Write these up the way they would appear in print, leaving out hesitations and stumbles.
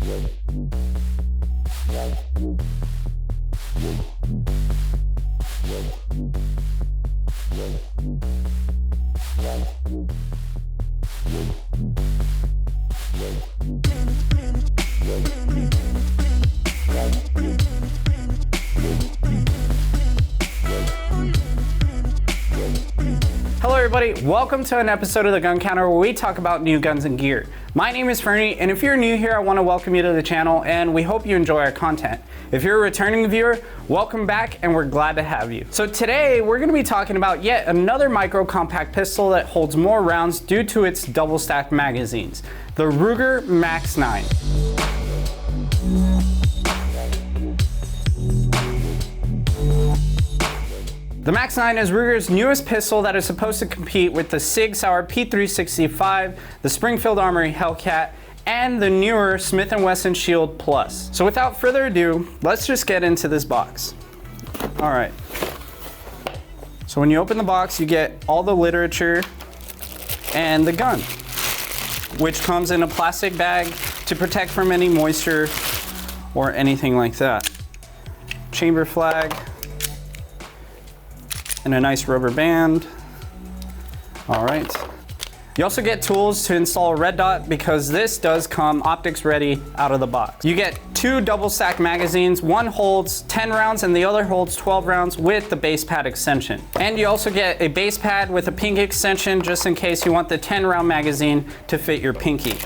Hello everybody, welcome to an episode of The Gun Counter where we talk about new guns and gear. My name is Fernie, and if you're new here, I want to welcome you to the channel, and we hope you enjoy our content. If you're a returning viewer, welcome back, and we're glad to have you. So today, we're going to be talking about yet another micro compact pistol that holds more rounds due to its double stacked magazines, the Ruger MAX-9. The MAX-9 is Ruger's newest pistol that is supposed to compete with the Sig Sauer P365, the Springfield Armory Hellcat, and the newer Smith & Wesson Shield Plus. So without further ado, let's just get into this box. All right. So when you open the box, you get all the literature and the gun, which comes in a plastic bag to protect from any moisture or anything like that. Chamber flag, and a nice rubber band. All right. You also get tools to install a red dot because this does come optics ready out of the box. You get two double stack magazines. One holds 10 rounds and the other holds 12 rounds with the base pad extension. And you also get a base pad with a pink extension just in case you want the 10 round magazine to fit your pinky,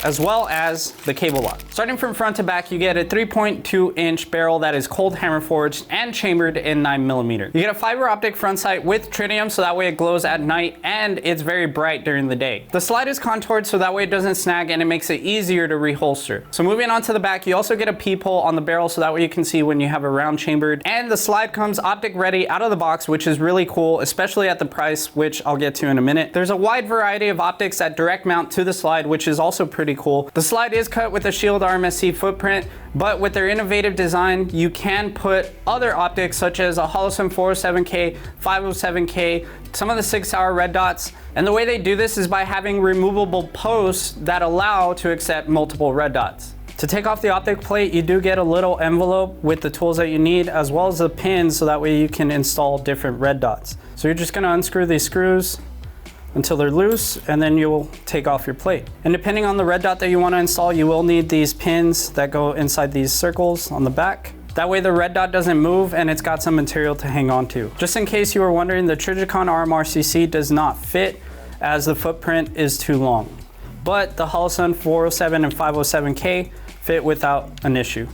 as well as the cable lock. Starting from front to back, you get a 3.2 inch barrel that is cold hammer forged and chambered in 9mm. You get a fiber optic front sight with tritium so that way it glows at night and it's very bright during the day. The slide is contoured so that way it doesn't snag and it makes it easier to reholster. So moving on to the back, you also get a peephole on the barrel so that way you can see when you have a round chambered. And the slide comes optic ready out of the box, which is really cool, especially at the price, which I'll get to in a minute. There's a wide variety of optics that direct mount to the slide, which is also pretty cool. The slide is cut with a Shield RMSC footprint, but with their innovative design, you can put other optics such as a Holosun 407K, 507K, some of the Sig Sauer red dots. And the way they do this is by having removable posts that allow to accept multiple red dots. To take off the optic plate, you do get a little envelope with the tools that you need, as well as the pins, so that way you can install different red dots. So you're just gonna unscrew these screws until they're loose, and then you'll take off your plate. And depending on the red dot that you want to install, you will need these pins that go inside these circles on the back. That way the red dot doesn't move and it's got some material to hang on to. Just in case you were wondering, the Trijicon RMRCC does not fit as the footprint is too long. But the Holosun 407 and 507K fit without an issue.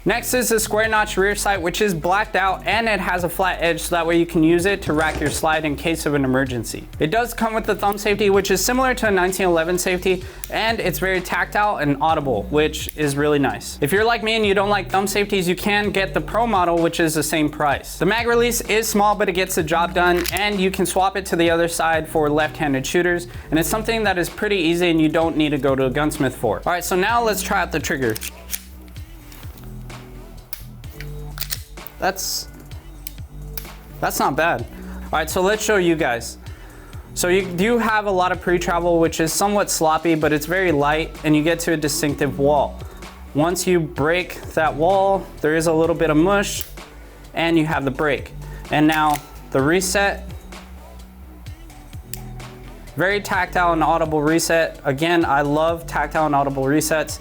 Next is the square notch rear sight, which is blacked out and it has a flat edge so that way you can use it to rack your slide in case of an emergency. It does come with the thumb safety, which is similar to a 1911 safety, and it's very tactile and audible, which is really nice. If you're like me and you don't like thumb safeties, you can get the Pro model, which is the same price. The mag release is small, but it gets the job done, and you can swap it to the other side for left-handed shooters, and it's something that is pretty easy and you don't need to go to a gunsmith for. All right, so now let's try out the trigger. That's not bad. All right, so let's show you guys. So you do have a lot of pre-travel, which is somewhat sloppy, but it's very light, and you get to a distinctive wall. Once you break that wall, there is a little bit of mush, and you have the break. And now the reset, very tactile and audible reset. Again, I love tactile and audible resets.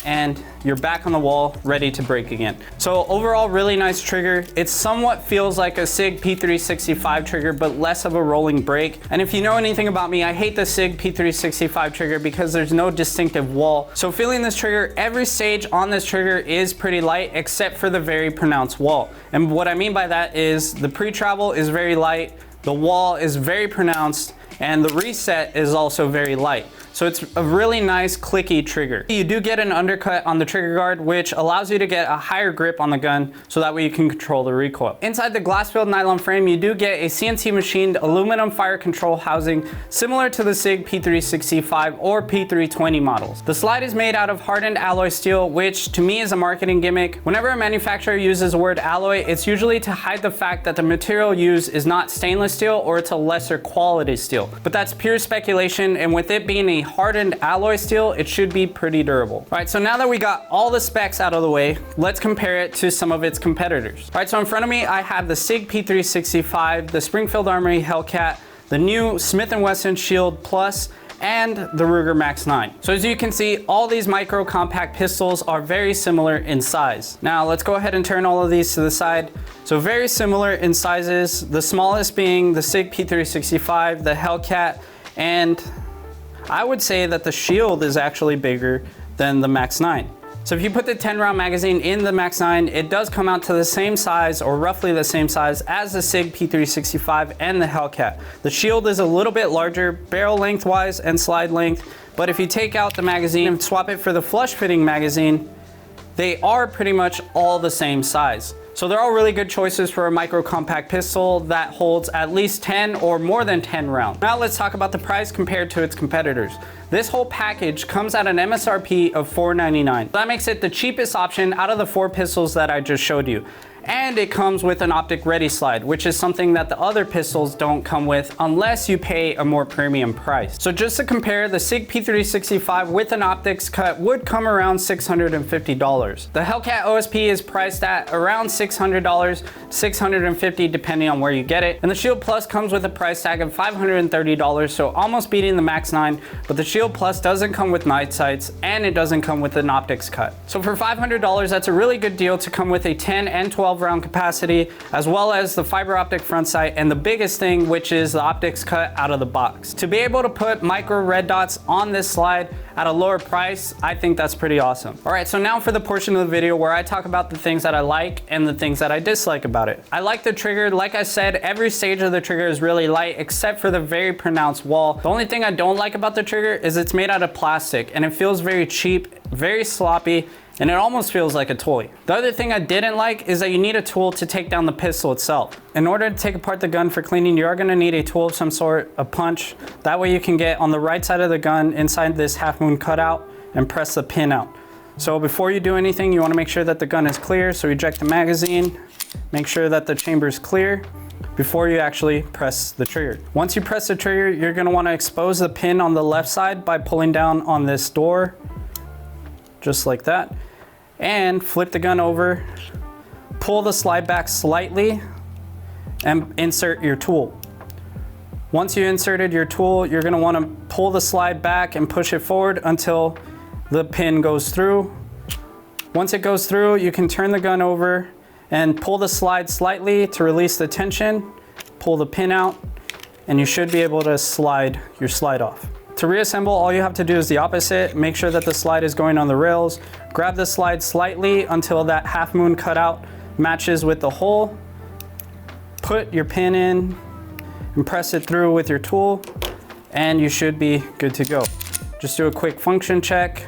And you're back on the wall, ready to break again. So overall, really nice trigger. It somewhat feels like a Sig P365 trigger, but less of a rolling break. And if you know anything about me, I hate the Sig P365 trigger because there's no distinctive wall. So feeling this trigger, every stage on this trigger is pretty light, except for the very pronounced wall. And what I mean by that is the pre-travel is very light, the wall is very pronounced, and the reset is also very light. So it's a really nice clicky trigger. You do get an undercut on the trigger guard, which allows you to get a higher grip on the gun so that way you can control the recoil. Inside the glass-filled nylon frame, you do get a CNC machined aluminum fire control housing similar to the Sig P365 or P320 models. The slide is made out of hardened alloy steel, which to me is a marketing gimmick. Whenever a manufacturer uses the word alloy, it's usually to hide the fact that the material used is not stainless steel or it's a lesser quality steel. steel. But that's pure speculation, and with it being a hardened alloy steel, it should be pretty durable. All right, so now that we got all the specs out of the way, let's compare it to some of its competitors. All right, so in front of me, I have the SIG P365, the Springfield Armory Hellcat, the new Smith & Wesson Shield Plus, and the Ruger MAX-9. So as you can see, all these micro compact pistols are very similar in size. Now let's go ahead and turn all of these to the side. So very similar in sizes, the smallest being the SIG P365, the Hellcat, and I would say that the Shield is actually bigger than the MAX-9. So if you put the 10-round magazine in the MAX-9, it does come out to the same size, or roughly the same size, as the SIG P365 and the Hellcat. The Shield is a little bit larger, barrel length-wise and slide length, but if you take out the magazine and swap it for the flush-fitting magazine, they are pretty much all the same size. So they're all really good choices for a micro compact pistol that holds at least 10 or more than 10 rounds. Now let's talk about the price compared to its competitors. This whole package comes at an MSRP of $499. That makes it the cheapest option out of the 4 pistols that I just showed you. And it comes with an optic ready slide, which is something that the other pistols don't come with unless you pay a more premium price. So just to compare, the SIG P365 with an optics cut would come around $650. The Hellcat OSP is priced at around $600, $650 depending on where you get it. And the Shield Plus comes with a price tag of $530, so almost beating the MAX-9, but the Shield Plus doesn't come with night sights and it doesn't come with an optics cut. So for $500, that's a really good deal to come with a 10 and 12 round capacity, as well as the fiber optic front sight, and the biggest thing, which is the optics cut out of the box. To be able to put micro red dots on this slide at a lower price, I think that's pretty awesome. All right, so now for the portion of the video where I talk about the things that I like and the things that I dislike about it. I like the trigger. Like I said, every stage of the trigger is really light except for the very pronounced wall. The only thing I don't like about the trigger is it's made out of plastic and it feels very cheap, very sloppy, and it almost feels like a toy. The other thing I didn't like is that you need a tool to take down the pistol itself. In order to take apart the gun for cleaning, you are gonna need a tool of some sort, a punch. That way you can get on the right side of the gun inside this half moon cutout and press the pin out. So before you do anything, you wanna make sure that the gun is clear. So eject the magazine, make sure that the chamber is clear before you actually press the trigger. Once you press the trigger, you're gonna wanna expose the pin on the left side by pulling down on this door, just like that. And flip the gun over, pull the slide back slightly, and insert your tool. Once you inserted your tool, you're gonna wanna pull the slide back and push it forward until the pin goes through. Once it goes through, you can turn the gun over and pull the slide slightly to release the tension, pull the pin out, and you should be able to slide your slide off. To reassemble, all you have to do is the opposite. Make sure that the slide is going on the rails. Grab the slide slightly until that half moon cutout matches with the hole. Put your pin in and press it through with your tool, and you should be good to go. Just do a quick function check.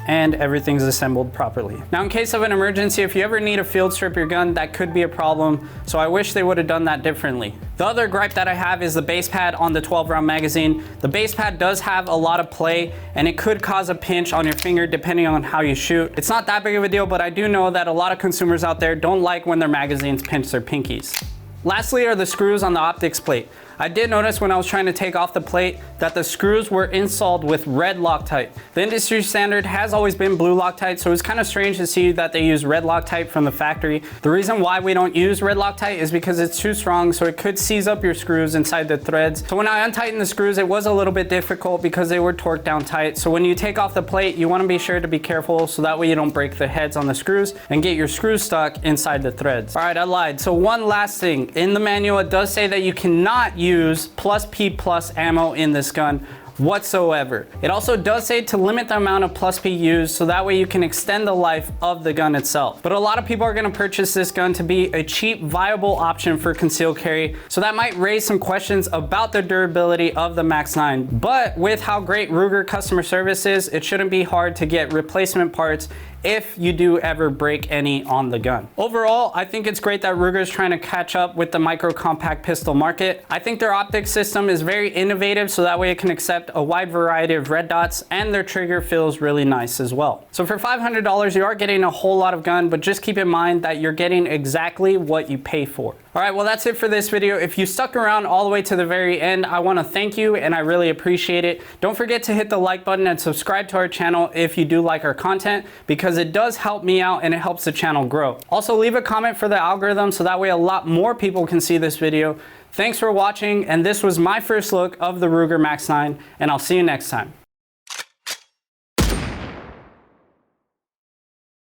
And everything's assembled properly. Now, in case of an emergency, if you ever need to field strip your gun, that could be a problem. So I wish they would have done that differently. The other gripe that I have is the base pad on the 12-round magazine. The base pad does have a lot of play and it could cause a pinch on your finger depending on how you shoot. It's not that big of a deal, but I do know that a lot of consumers out there don't like when their magazines pinch their pinkies. Lastly are the screws on the optics plate. I did notice when I was trying to take off the plate that the screws were installed with red Loctite. The industry standard has always been blue Loctite, so it's kind of strange to see that they use red Loctite from the factory. The reason why we don't use red Loctite is because it's too strong, so it could seize up your screws inside the threads. So when I untightened the screws, it was a little bit difficult because they were torqued down tight. So when you take off the plate, you want to be sure to be careful so that way you don't break the heads on the screws and get your screws stuck inside the threads. All right, I lied. So one last thing. In the manual, it does say that you cannot use +P+ ammo in this gun whatsoever. It also does say to limit the amount of +P used so that way you can extend the life of the gun itself. But a lot of people are going to purchase this gun to be a cheap, viable option for concealed carry, so that might raise some questions about the durability of the MAX-9. But with how great Ruger customer service is, it shouldn't be hard to get replacement parts if you do ever break any on the gun. Overall, I think it's great that Ruger is trying to catch up with the micro compact pistol market. I think their optics system is very innovative, so that way it can accept a wide variety of red dots, and their trigger feels really nice as well. So for $500, you are getting a whole lot of gun, but just keep in mind that you're getting exactly what you pay for. All right, well, that's it for this video. If you stuck around all the way to the very end, I want to thank you and I really appreciate it. Don't forget to hit the like button and subscribe to our channel if you do like our content, because it does help me out and it helps the channel grow. Also, leave a comment for the algorithm so that way a lot more people can see this video. Thanks for watching, and this was my first look of the Ruger MAX-9, and I'll see you next time.